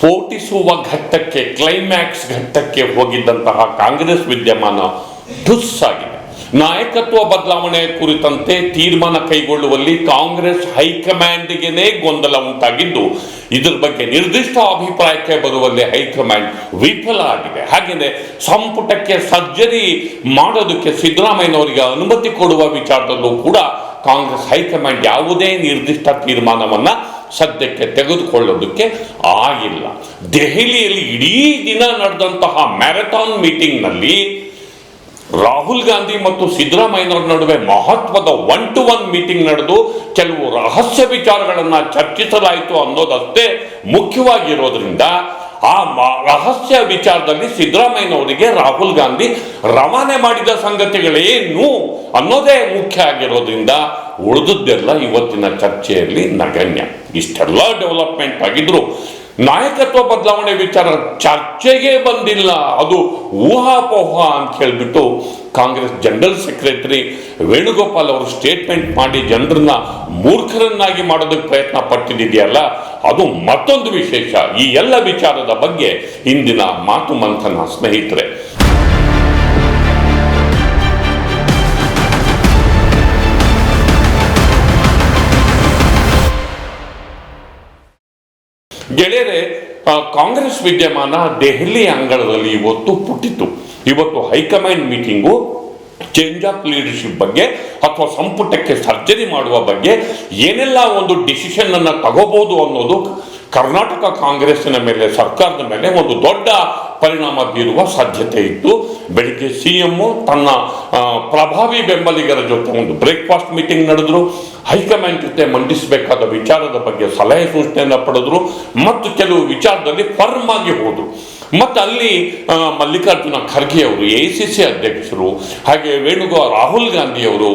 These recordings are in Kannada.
ಸ್ಫೋಟಿಸುವ ಘಟ್ಟಕ್ಕೆ, ಕ್ಲೈಮ್ಯಾಕ್ಸ್ ಘಟ್ಟಕ್ಕೆ ಹೋಗಿದ್ದಂತಹ ಕಾಂಗ್ರೆಸ್ ವಿದ್ಯಮಾನ ಠುಸ್ ಆಗಿದೆ. ನಾಯಕತ್ವ ಬದಲಾವಣೆ ಕುರಿತಂತೆ ತೀರ್ಮಾನ ಕೈಗೊಳ್ಳುವಲ್ಲಿ ಕಾಂಗ್ರೆಸ್ ಹೈಕಮಾಂಡ್ಗೆನೇ ಗೊಂದಲ ಉಂಟಾಗಿದ್ದು, ಇದರ ಬಗ್ಗೆ ನಿರ್ದಿಷ್ಟ ಅಭಿಪ್ರಾಯಕ್ಕೆ ಬರುವಲ್ಲಿ ಹೈಕಮಾಂಡ್ ವಿಫಲ ಆಗಿದೆ. ಹಾಗೆಯೇ ಸಂಪುಟಕ್ಕೆ ಸರ್ಜರಿ ಮಾಡೋದಕ್ಕೆ ಸಿದ್ದರಾಮಯ್ಯನವರಿಗೆ ಅನುಮತಿ ಕೊಡುವ ವಿಚಾರದಲ್ಲೂ ಕೂಡ ಕಾಂಗ್ರೆಸ್ ಹೈಕಮಾಂಡ್ ಯಾವುದೇ ನಿರ್ದಿಷ್ಟ ತೀರ್ಮಾನವನ್ನ ಸದ್ಯಕ್ಕೆ ತೆಗೆದುಕೊಳ್ಳೋದಕ್ಕೆ ಆಗಿಲ್ಲ. ದೆಹಲಿಯಲ್ಲಿ ಇಡೀ ದಿನ ನಡೆದಂತಹ ಮ್ಯಾರಥಾನ್ ಮೀಟಿಂಗ್ನಲ್ಲಿ ರಾಹುಲ್ ಗಾಂಧಿ ಮತ್ತು ಸಿದ್ದರಾಮಯ್ಯನವರ ನಡುವೆ ಮಹತ್ವದ 1-to-1 ಮೀಟಿಂಗ್ ನಡೆದು ಕೆಲವು ರಹಸ್ಯ ವಿಚಾರಗಳನ್ನು ಚರ್ಚಿಸಲಾಯಿತು ಅನ್ನೋದಷ್ಟೇ ಮುಖ್ಯವಾಗಿರೋದ್ರಿಂದ ಆ ರಹಸ್ಯ ವಿಚಾರದಲ್ಲಿ ಸಿದ್ದರಾಮಯ್ಯನವರಿಗೆ ರಾಹುಲ್ ಗಾಂಧಿ ರವಾನೆ ಮಾಡಿದ ಸಂಗತಿಗಳೇನು ಅನ್ನೋದೇ ಮುಖ್ಯ ಆಗಿರೋದ್ರಿಂದ ಉಳಿದದ್ದೆಲ್ಲ ಇವತ್ತಿನ ಚರ್ಚೆಯಲ್ಲಿ ನಗಣ್ಯ. ಇಷ್ಟೆಲ್ಲ ಡೆವಲಪ್ಮೆಂಟ್ ಆಗಿದ್ರು ನಾಯಕತ್ವ ಬದಲಾವಣೆ ವಿಚಾರ ಚರ್ಚೆಗೆ ಬಂದಿಲ್ಲ. ಅದು ಊಹಾಪೋಹ ಅಂತ ಹೇಳ್ಬಿಟ್ಟು ಕಾಂಗ್ರೆಸ್ ಜನರಲ್ ಸೆಕ್ರೆಟರಿ ವೇಣುಗೋಪಾಲ್ ಅವರು ಸ್ಟೇಟ್ಮೆಂಟ್ ಮಾಡಿ ಜನರನ್ನ ಮೂರ್ಖರನ್ನಾಗಿ ಮಾಡೋದಕ್ಕೆ ಪ್ರಯತ್ನ ಪಟ್ಟಿದೆಯಲ್ಲ, ಅದು ಮತ್ತೊಂದು ವಿಶೇಷ. ಈ ಎಲ್ಲ ವಿಚಾರದ ಬಗ್ಗೆ ಇಂದಿನ ಮಾತು ಮಂಥನ ಸ್ನೇಹಿತರೆ. ಗೆಳೆಯರೆ, ಕಾಂಗ್ರೆಸ್ ವಿದ್ಯಮಾನ ದೆಹಲಿ ಅಂಗಳದಲ್ಲಿ ಇವತ್ತು ಪುಟ್ಟಿತ್ತು. ಇವತ್ತು high command meeting change of leadership ಬಗ್ಗೆ ಅಥವಾ ಸಂಪುಟಕ್ಕೆ ಸರ್ಜರಿ ಮಾಡುವ ಬಗ್ಗೆ ಏನೆಲ್ಲ ಒಂದು ಡಿಸಿಷನ್ ಅನ್ನು ತಗೋಬಹುದು ಅನ್ನೋದು ಕರ್ನಾಟಕ ಕಾಂಗ್ರೆಸ್ಸಿನ ಮೇಲೆ, ಸರ್ಕಾರದ ಮೇಲೆ ಒಂದು ದೊಡ್ಡ ಪರಿಣಾಮ ಬೀರುವ ಸಾಧ್ಯತೆ ಇತ್ತು. ಬೆಳಿಗ್ಗೆ ಸಿಎಂ ತನ್ನ ಪ್ರಭಾವಿ ಬೆಂಬಲಿಗರ ಜೊತೆ ಒಂದು ಬ್ರೇಕ್ಫಾಸ್ಟ್ ಮೀಟಿಂಗ್ ನಡೆದ್ರು. ಹೈಕಮಾಂಡ್ ಜೊತೆ ಮಂಡಿಸಬೇಕಾದ ವಿಚಾರದ ಬಗ್ಗೆ ಸಲಹೆ ಸೂಚನೆಯನ್ನು ಪಡೆದ್ರು ಮತ್ತು ಕೆಲವು ವಿಚಾರದಲ್ಲಿ ಫರ್ಮ್ ಆಗಿ ಹೋದ್ರು. ಮತ್ತು ಅಲ್ಲಿ ಮಲ್ಲಿಕಾರ್ಜುನ ಖರ್ಗೆ ಅವರು, AICC ಅಧ್ಯಕ್ಷರು, ಹಾಗೆ ರಾಹುಲ್ ಗಾಂಧಿ ಅವರು,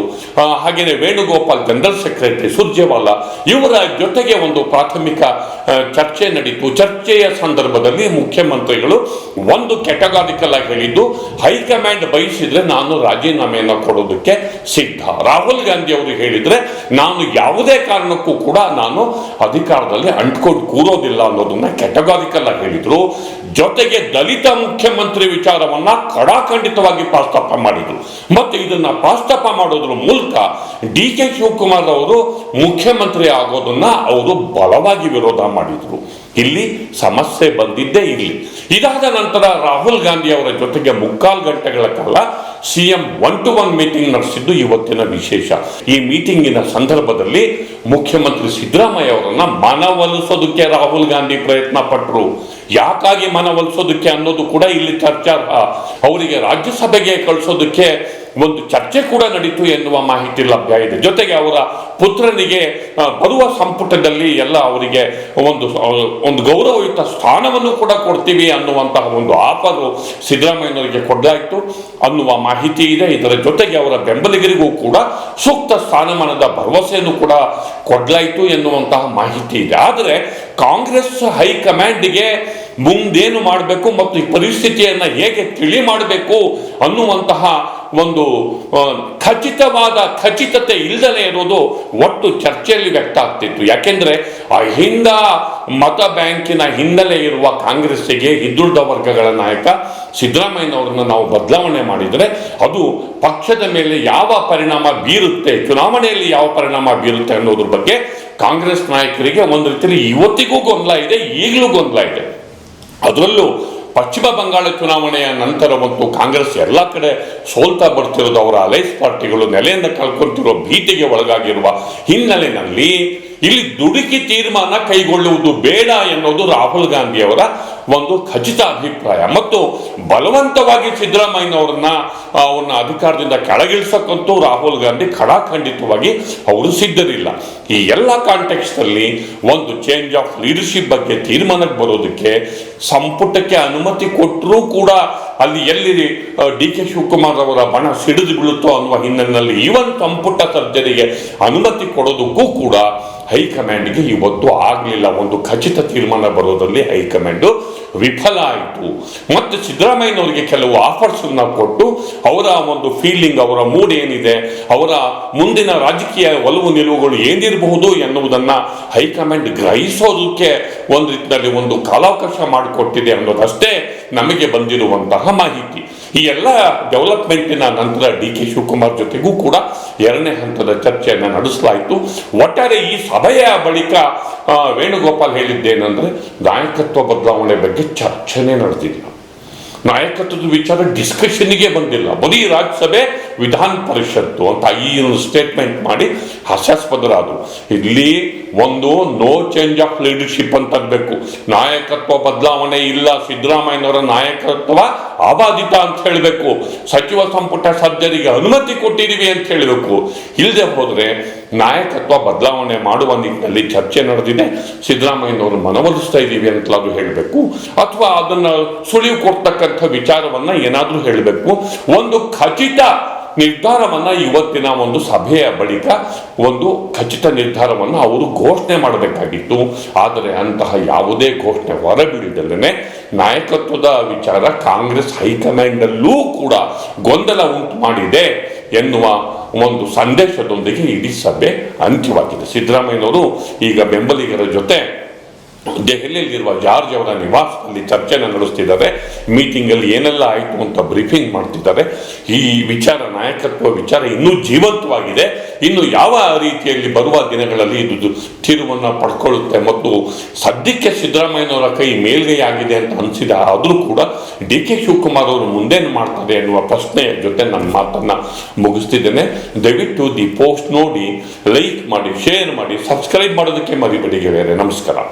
ಹಾಗೆಯೇ ವೇಣುಗೋಪಾಲ್ ಜನರಲ್ ಸೆಕ್ರೆಟರಿ ಸುರ್ಜೇವಾಲಾ ಇವರ ಜೊತೆಗೆ ಒಂದು ಪ್ರಾಥಮಿಕ ಚರ್ಚೆ ನಡೀತು. ಚರ್ಚೆಯ ಸಂದರ್ಭದಲ್ಲಿ ಮುಖ್ಯಮಂತ್ರಿಗಳು ಒಂದು ಕೆಟಗಾರಿಕಲ್ ಆಗಿ ಹೇಳಿದ್ದು, ಹೈಕಮಾಂಡ್ ಬಯಸಿದ್ರೆ ನಾನು ರಾಜೀನಾಮೆಯನ್ನು ಕೊಡೋದಕ್ಕೆ ಸಿದ್ಧ. ರಾಹುಲ್ ಗಾಂಧಿ ಅವರು ಹೇಳಿದ್ರೆ ನಾನು ಯಾವುದೇ ಕಾರಣಕ್ಕೂ ಕೂಡ ನಾನು ಅಧಿಕಾರದಲ್ಲಿ ಅಂಟ್ಕೊಂಡು ಕೂರೋದಿಲ್ಲ ಅನ್ನೋದನ್ನ ಕೆಟಗಾರಿಕಲ್ ಆಗಿ ಹೇಳಿದ್ರು. ಜೊತೆಗೆ ದಲಿತ ಮುಖ್ಯಮಂತ್ರಿ ವಿಚಾರವನ್ನ ಖಡಾಖಂಡಿತವಾಗಿ ಪ್ರಸ್ತಾಪ ಮಾಡಿದ್ರು. ಮತ್ತು ಇದನ್ನ ಪ್ರಸ್ತಾಪ ಮಾಡೋದ್ರ ಮೂಲಕ DK ಶಿವಕುಮಾರ್ ಅವರು ಮುಖ್ಯಮಂತ್ರಿ ಆಗೋದನ್ನ ಅವರು ಬಲವಾಗಿ ವಿರೋಧ ಮಾಡಿದ್ರು. ಇಲ್ಲಿ ಸಮಸ್ಯೆ ಬಂದಿದ್ದೇ ಇಲ್ಲಿ. ಇದಾದ ನಂತರ ರಾಹುಲ್ ಗಾಂಧಿ ಅವರ ಜೊತೆಗೆ 3/4 ಗಂಟೆಗಳ ಕಾಲ ಸಿಎಂ 1-to-1 ಮೀಟಿಂಗ್ ನಡೆಸಿದ್ದು ಇವತ್ತಿನ ವಿಶೇಷ. ಈ ಮೀಟಿಂಗಿನ ಸಂದರ್ಭದಲ್ಲಿ ಮುಖ್ಯಮಂತ್ರಿ ಸಿದ್ದರಾಮಯ್ಯ ಅವರನ್ನ ಮನವೊಲಿಸೋದಕ್ಕೆ ರಾಹುಲ್ ಗಾಂಧಿ ಪ್ರಯತ್ನ ಪಟ್ಟರು. ಯಾಕಾಗಿ ಮನವೊಲಿಸೋದಕ್ಕೆ ಅನ್ನೋದು ಕೂಡ ಇಲ್ಲಿ ಚರ್ಚಾರ್ಹ. ಅವರಿಗೆ ರಾಜ್ಯಸಭೆಗೆ ಕಳಿಸೋದಕ್ಕೆ ಒಂದು ಚರ್ಚೆ ಕೂಡ ನಡೀತು ಎನ್ನುವ ಮಾಹಿತಿ ಲಭ್ಯ ಇದೆ. ಜೊತೆಗೆ ಅವರ ಪುತ್ರನಿಗೆ ಬರುವ ಸಂಪುಟದಲ್ಲಿ ಎಲ್ಲ ಅವರಿಗೆ ಒಂದು ಗೌರವಯುತ ಸ್ಥಾನವನ್ನು ಕೂಡ ಕೊಡ್ತೀವಿ ಅನ್ನುವಂತಹ ಒಂದು ಆಫರ್ ಸಿದ್ದರಾಮಯ್ಯನವರಿಗೆ ಕೊಡಲಾಯಿತು ಅನ್ನುವ ಮಾಹಿತಿ ಇದೆ. ಇದರ ಜೊತೆಗೆ ಅವರ ಬೆಂಬಲಿಗರಿಗೂ ಕೂಡ ಸೂಕ್ತ ಸ್ಥಾನಮಾನದ ಭರವಸೆಯನ್ನು ಕೂಡ ಕೊಡಲಾಯಿತು ಎನ್ನುವಂತಹ ಮಾಹಿತಿ ಇದೆ. ಆದರೆ ಕಾಂಗ್ರೆಸ್ ಹೈಕಮಾಂಡ್ಗೆ ಮುಂದೇನು ಮಾಡಬೇಕು ಮತ್ತು ಈ ಪರಿಸ್ಥಿತಿಯನ್ನು ಹೇಗೆ ತಿಳಿ ಮಾಡಬೇಕು ಅನ್ನುವಂತಹ ಒಂದು ಖಚಿತತೆ ಇಲ್ಲದೇ ಇರೋದು ಒಟ್ಟು ಚರ್ಚೆಯಲ್ಲಿ ವ್ಯಕ್ತ ಆಗ್ತಿತ್ತು. ಯಾಕೆಂದ್ರೆ ಅಹಿಂದ ಮತ ಬ್ಯಾಂಕಿನ ಹಿನ್ನೆಲೆ ಇರುವ ಕಾಂಗ್ರೆಸ್ಸಿಗೆ ಹಿಂದುಳಿದ ವರ್ಗಗಳ ನಾಯಕ ಸಿದ್ದರಾಮಯ್ಯನವರನ್ನ ನಾವು ಬದಲಾವಣೆ ಮಾಡಿದರೆ ಅದು ಪಕ್ಷದ ಮೇಲೆ ಯಾವ ಪರಿಣಾಮ ಬೀರುತ್ತೆ, ಚುನಾವಣೆಯಲ್ಲಿ ಯಾವ ಪರಿಣಾಮ ಬೀರುತ್ತೆ ಅನ್ನೋದ್ರ ಬಗ್ಗೆ ಕಾಂಗ್ರೆಸ್ ನಾಯಕರಿಗೆ ಒಂದು ರೀತಿಯಲ್ಲಿ ಇವತ್ತಿಗೂ ಗೊಂದಲ ಇದೆ, ಈಗಲೂ ಗೊಂದಲ ಇದೆ. ಅದರಲ್ಲೂ ಪಶ್ಚಿಮ ಬಂಗಾಳ ಚುನಾವಣೆಯ ನಂತರ ಮತ್ತು ಕಾಂಗ್ರೆಸ್ ಎಲ್ಲ ಕಡೆ ಸೋಲ್ತಾ ಬರ್ತಿರೋದು, ಅವರ ಅಲೈನ್ಸ್ ಪಾರ್ಟಿಗಳು ನೆಲೆಯಿಂದ ಕಳ್ಕೊಂತಿರೋ ಭೀತಿಗೆ ಒಳಗಾಗಿರುವ ಹಿನ್ನೆಲೆಯಲ್ಲಿ ಇಲ್ಲಿ ದುಡುಕಿ ತೀರ್ಮಾನ ಕೈಗೊಳ್ಳುವುದು ಬೇಡ ಎನ್ನುವುದು ರಾಹುಲ್ ಗಾಂಧಿ ಅವರ ಒಂದು ಖಚಿತ ಅಭಿಪ್ರಾಯ. ಮತ್ತು ಬಲವಂತವಾಗಿ ಸಿದ್ದರಾಮಯ್ಯನವರನ್ನ ಅಧಿಕಾರದಿಂದ ಕೆಳಗಿಳಿಸಕ್ಕಂತೂ ರಾಹುಲ್ ಗಾಂಧಿ ಖಡಾಖಂಡಿತವಾಗಿ ಅವರು ಸಿದ್ಧರಿಲ್ಲ. ಈ ಎಲ್ಲ ಕಾಂಟೆಕ್ಸ್ಟ್ ಅಲ್ಲಿ ಒಂದು ಚೇಂಜ್ ಆಫ್ ಲೀಡರ್ಶಿಪ್ ಬಗ್ಗೆ ತೀರ್ಮಾನಕ್ಕೆ ಬರೋದಕ್ಕೆ ಸಂಪುಟಕ್ಕೆ ಅನುಮತಿ ಕೊಟ್ಟರೂ ಕೂಡ ಅಲ್ಲಿ ಎಲ್ಲಿ DK ಶಿವಕುಮಾರ್ ಅವರ ಬಣ ಸಿಡಿದು ಬೀಳುತ್ತೋ ಅನ್ನುವ ಹಿನ್ನೆಲೆಯಲ್ಲಿ ಈವನ್ ಸಂಪುಟ ಸರ್ಜರಿಗೆ ಅನುಮತಿ ಕೊಡೋದಕ್ಕೂ ಕೂಡ ಹೈಕಮಾಂಡ್ಗೆ ಇವತ್ತು ಆಗಲಿಲ್ಲ. ಒಂದು ಖಚಿತ ತೀರ್ಮಾನ ಬರೋದ್ರಲ್ಲಿ ಹೈಕಮಾಂಡ್ ವಿಫಲ ಆಯಿತು. ಮತ್ತು ಸಿದ್ದರಾಮಯ್ಯನವರಿಗೆ ಕೆಲವು ಆಫರ್ಸ್ ಕೊಟ್ಟು ಅವರ ಒಂದು ಫೀಲಿಂಗ್, ಅವರ ಮೂಡ್ ಏನಿದೆ, ಅವರ ಮುಂದಿನ ರಾಜಕೀಯ ಒಲವು ನಿಲುವುಗಳು ಏನಿರಬಹುದು ಎನ್ನುವುದನ್ನು ಹೈಕಮಾಂಡ್ ಗ್ರಹಿಸೋದಕ್ಕೆ ಒಂದು ರೀತಿಯಲ್ಲಿ ಒಂದು ಕಾಲಾವಕಾಶ ಮಾಡಿಕೊಟ್ಟಿದೆ ಅನ್ನೋದಷ್ಟೇ ನಮಗೆ ಬಂದಿರುವಂತಹ ಮಾಹಿತಿ. ಈ ಎಲ್ಲ ಡೆವಲಪ್ಮೆಂಟಿನ ನಂತರ ಡಿ ಕೆ ಶಿವಕುಮಾರ್ ಜೊತೆಗೂ ಕೂಡ ಎರಡನೇ ಹಂತದ ಚರ್ಚೆಯನ್ನು ನಡೆಸಲಾಯಿತು. ಒಟ್ಟಾರೆ ಈ ಸಭೆಯ ಬಳಿಕ ವೇಣುಗೋಪಾಲ್ ಹೇಳಿದ್ದೇನೆಂದರೆ ನಾಯಕತ್ವ ಬದಲಾವಣೆ ಬಗ್ಗೆ ಚರ್ಚೆನೇ ನಡೆದಿಲ್ಲ. ನಾಯಕತ್ವದ ವಿಚಾರ ಡಿಸ್ಕಷನ್ಗೆ ಬಂದಿಲ್ಲ. ಬರೀ ರಾಜ್ಯಸಭೆ ವಿಧಾನ ಪರಿಷತ್ತು ಅಂತ ಈ ಒಂದು ಸ್ಟೇಟ್ಮೆಂಟ್ ಮಾಡಿ ಹಾಸ್ಯಾಸ್ಪದರಾದರು. ಇಲ್ಲಿ ಒಂದು ನೋ ಚೇಂಜ್ ಆಫ್ ಲೀಡರ್ಶಿಪ್ ಅಂತ ಆಗಬೇಕು. ನಾಯಕತ್ವ ಬದಲಾವಣೆ ಇಲ್ಲ, ಸಿದ್ದರಾಮಯ್ಯನವರ ನಾಯಕತ್ವ ಅಬಾಧಿತ ಅಂತ ಹೇಳಬೇಕು. ಸಚಿವ ಸಂಪುಟ ಸಭ್ಯರಿಗೆ ಅನುಮತಿ ಕೊಟ್ಟಿದ್ದೀವಿ ಅಂತ ಹೇಳಬೇಕು. ಇಲ್ಲದೆ ಹೋದರೆ ನಾಯಕತ್ವ ಬದಲಾವಣೆ ಮಾಡುವ ನಿಟ್ಟಿನಲ್ಲಿ ಚರ್ಚೆ ನಡೆದಿದೆ, ಸಿದ್ದರಾಮಯ್ಯನವರು ಮನವೊಲಿಸ್ತಾ ಇದ್ದೀವಿ ಅಂತಲಾದ್ರೂ ಹೇಳಬೇಕು, ಅಥವಾ ಅದನ್ನು ಸುಳಿವು ಕೊಡ್ತಕ್ಕಂಥ ವಿಚಾರವನ್ನ ಏನಾದ್ರೂ ಹೇಳಬೇಕು. ಒಂದು ಖಚಿತ ನಿರ್ಧಾರವನ್ನ ಇವತ್ತಿನ ಒಂದು ಸಭೆಯ ಬಳಿಕ ಒಂದು ಖಚಿತ ನಿರ್ಧಾರವನ್ನು ಅವರು ಘೋಷಣೆ ಮಾಡಬೇಕಾಗಿತ್ತು. ಆದರೆ ಅಂತಹ ಯಾವುದೇ ಘೋಷಣೆ ಹೊರಬಿಡಿದಲ್ಲೇ ನಾಯಕತ್ವದ ವಿಚಾರ ಕಾಂಗ್ರೆಸ್ ಹೈಕಮಾಂಡ್ ಅಲ್ಲೂ ಕೂಡ ಗೊಂದಲ ಉಂಟು ಮಾಡಿದೆ ಎನ್ನುವ ಒಂದು ಸಂದೇಶದೊಂದಿಗೆ ಇಡೀ ಸಭೆ ಅಂತ್ಯವಾಗಿದೆ. ಸಿದ್ದರಾಮಯ್ಯನವರು ಈಗ ಬೆಂಬಲಿಗರ ಜೊತೆ ದೆಹಲಿಯಲ್ಲಿರುವ ಜಾರ್ಜ್ ಅವರ ನಿವಾಸದಲ್ಲಿ ಚರ್ಚೆನ ನಡೆಸ್ತಿದ್ದಾರೆ. ಮೀಟಿಂಗಲ್ಲಿ ಏನೆಲ್ಲ ಆಯಿತು ಅಂತ ಬ್ರೀಫಿಂಗ್ ಮಾಡ್ತಿದ್ದಾರೆ. ಈ ವಿಚಾರ, ನಾಯಕತ್ವ ವಿಚಾರ ಇನ್ನೂ ಜೀವಂತವಾಗಿದೆ. ಇನ್ನು ಯಾವ ರೀತಿಯಲ್ಲಿ ಬರುವ ದಿನಗಳಲ್ಲಿ ಇದು ತಿರುವನ್ನು ಪಡ್ಕೊಳ್ಳುತ್ತೆ ಮತ್ತು ಸದ್ಯಕ್ಕೆ ಸಿದ್ದರಾಮಯ್ಯನವರ ಕೈ ಮೇಲ್ಗೈ ಆಗಿದೆ ಅಂತ ಅನಿಸಿದ ಆದರೂ ಕೂಡ ಡಿ ಕೆ ಶಿವಕುಮಾರ್ ಅವರು ಮುಂದೇನು ಮಾಡ್ತಾರೆ ಎನ್ನುವ ಪ್ರಶ್ನೆಯ ಜೊತೆ ನನ್ನ ಮಾತನ್ನು ಮುಗಿಸ್ತಿದ್ದೇನೆ. ದಯವಿಟ್ಟು ದಿ ಪೋಸ್ಟ್ ನೋಡಿ, ಲೈಕ್ ಮಾಡಿ, ಶೇರ್ ಮಾಡಿ, ಸಬ್ಸ್ಕ್ರೈಬ್ ಮಾಡೋದಕ್ಕೆ ಮರಿಬೇಡಿ ಗೆಳೆಯರೆ. ನಮಸ್ಕಾರ.